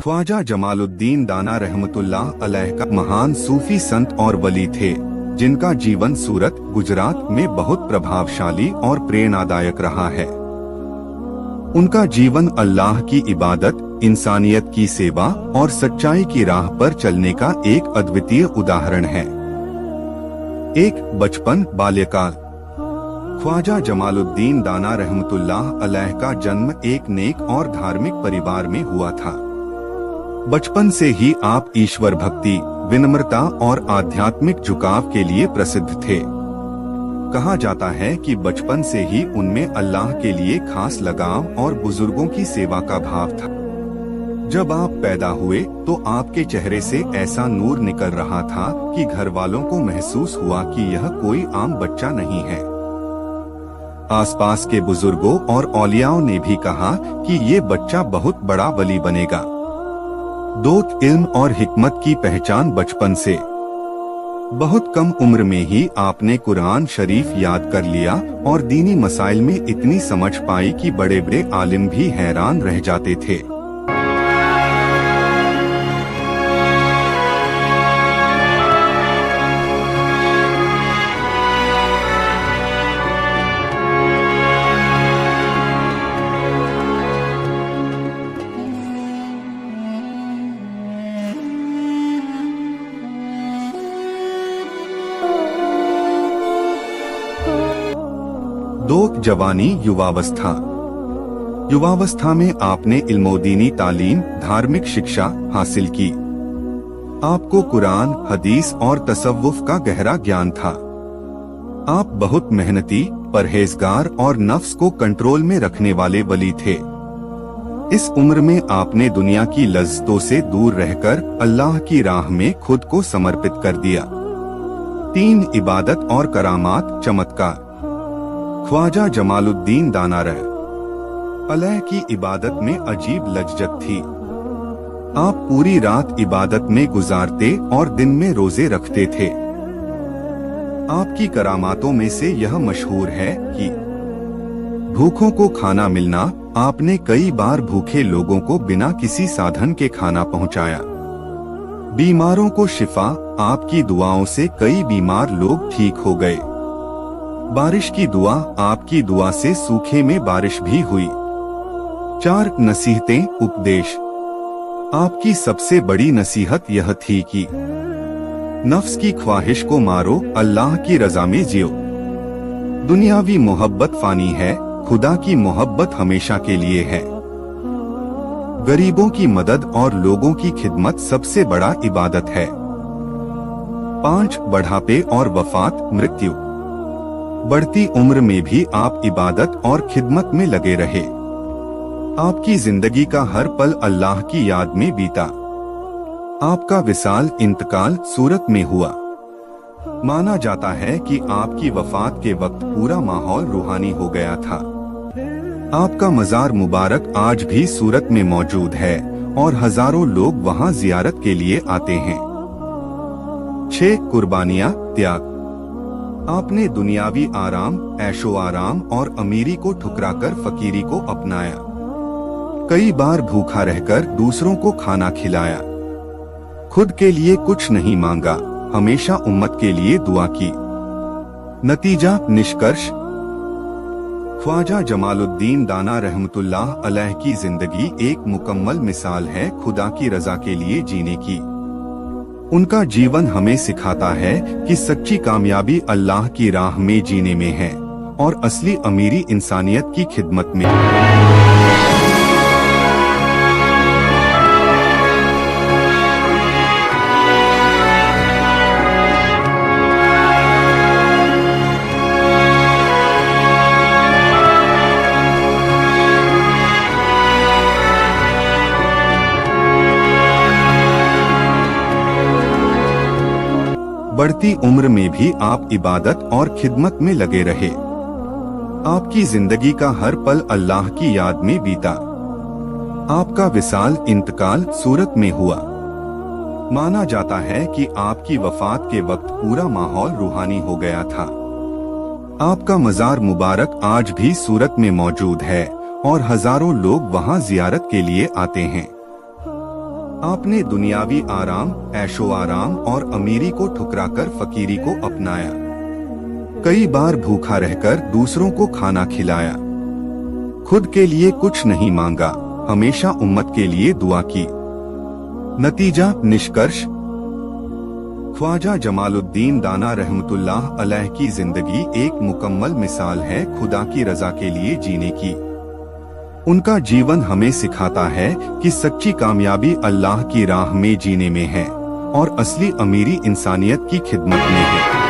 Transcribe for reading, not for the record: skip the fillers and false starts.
ख्वाजा जमालुद्दीन दाना रहमतुल्लाह अलैह का महान सूफी संत और वली थे, जिनका जीवन सूरत, गुजरात में बहुत प्रभावशाली और प्रेरणादायक रहा है। उनका जीवन अल्लाह की इबादत, इंसानियत की सेवा और सच्चाई की राह पर चलने का एक अद्वितीय उदाहरण है। एक बचपन बाल्यकाल। ख्वाजा जमालुद्दीन दाना रहमतुल्लाह अलैह का जन्म एक नेक और धार्मिक परिवार में हुआ था। बचपन से ही आप ईश्वर भक्ति, विनम्रता और आध्यात्मिक झुकाव के लिए प्रसिद्ध थे। कहा जाता है कि बचपन से ही उनमें अल्लाह के लिए खास लगाव और बुजुर्गों की सेवा का भाव था। जब आप पैदा हुए तो आपके चेहरे से ऐसा नूर निकल रहा था कि घर वालों को महसूस हुआ कि यह कोई आम बच्चा नहीं है। आसपास के बुजुर्गों और औलियाओं ने भी कहा कि ये बच्चा बहुत बड़ा वली बनेगा। दौत, इल्म और हिकमत की पहचान बचपन से। बहुत कम उम्र में ही आपने कुरान शरीफ याद कर लिया और दीनी मसाइल में इतनी समझ पाई कि बड़े बड़े आलिम भी हैरान रह जाते थे। दौत, जवानी, युवावस्था। युवावस्था में आपने इल्मोदीनी तालीम, धार्मिक शिक्षा हासिल की। आपको कुरान, हदीस और तसव्वुफ का गहरा ज्ञान था। आप बहुत मेहनती, परहेजगार और नफ्स को कंट्रोल में रखने वाले वली थे। इस उम्र में आपने दुनिया की लज्जतों से दूर रहकर अल्लाह की राह में खुद को समर्पित कर दिया। 3 इबादत और करामात, चमत्कार। ख्वाजा जमालुद्दीन दाना अलैह की इबादत में अजीब लज्जत थी। आप पूरी रात इबादत में गुजारते और दिन में रोजे रखते थे। आपकी करामातों में से यह मशहूर है कि भूखों को खाना मिलना। आपने कई बार भूखे लोगों को बिना किसी साधन के खाना पहुंचाया। बीमारों को शिफा। आपकी दुआओं से कई बीमार लोग ठीक हो गए। बारिश की दुआ। आपकी दुआ से सूखे में बारिश भी हुई। 4 नसीहतें, उपदेश। आपकी सबसे बड़ी नसीहत यह थी कि नफ्स की ख्वाहिश को मारो, अल्लाह की रजा में जियो। दुनियावी मोहब्बत फानी है, खुदा की मोहब्बत हमेशा के लिए है। गरीबों की मदद और लोगों की खिदमत सबसे बड़ा इबादत है। 5 बढ़ापे और वफात, मृत्यु। बढ़ती उम्र में भी आप इबादत और खिदमत में लगे रहे। आपकी जिंदगी का हर पल अल्लाह की याद में बीता। आपका विसाल, इंतकाल सूरत में हुआ। माना जाता है कि आपकी वफात के वक्त पूरा माहौल रूहानी हो गया था। आपका मजार मुबारक आज भी सूरत में मौजूद है और हजारों लोग वहां जियारत के लिए आते हैं। 6 कुर्बानियां, त्याग। आपने दुनियावी आराम, ऐशो आराम और अमीरी को ठुकराकर फकीरी को अपनाया। कई बार भूखा रहकर दूसरों को खाना खिलाया। खुद के लिए कुछ नहीं मांगा, हमेशा उम्मत के लिए दुआ की। नतीजा, निष्कर्ष। ख्वाजा जमालुद्दीन दाना रहमतुल्लाह अलैह की जिंदगी एक मुकम्मल मिसाल है खुदा की रजा के लिए जीने की। उनका जीवन हमें सिखाता है कि सच्ची कामयाबी अल्लाह की राह में जीने में है और असली अमीरी इंसानियत की खिदमत में। बढ़ती उम्र में भी आप इबादत और खिदमत में लगे रहे। आपकी जिंदगी का हर पल अल्लाह की याद में बीता। आपका विसाल, इंतकाल सूरत में हुआ। माना जाता है कि आपकी वफात के वक्त पूरा माहौल रूहानी हो गया था। आपका मजार मुबारक आज भी सूरत में मौजूद है और हजारों लोग वहां जियारत के लिए आते हैं। आपने दुनियावी आराम, ऐशो आराम और अमीरी को ठुकराकर फकीरी को अपनाया। कई बार भूखा रहकर दूसरों को खाना खिलाया। खुद के लिए कुछ नहीं मांगा, हमेशा उम्मत के लिए दुआ की। नतीजा, निष्कर्ष, ख्वाजा जमालुद्दीन दाना रहमतुल्लाह अलैह की जिंदगी एक मुकम्मल मिसाल है खुदा की रजा के लिए जीने की। उनका जीवन हमें सिखाता है कि सच्ची कामयाबी अल्लाह की राह में जीने में है और असली अमीरी इंसानियत की खिदमत में है।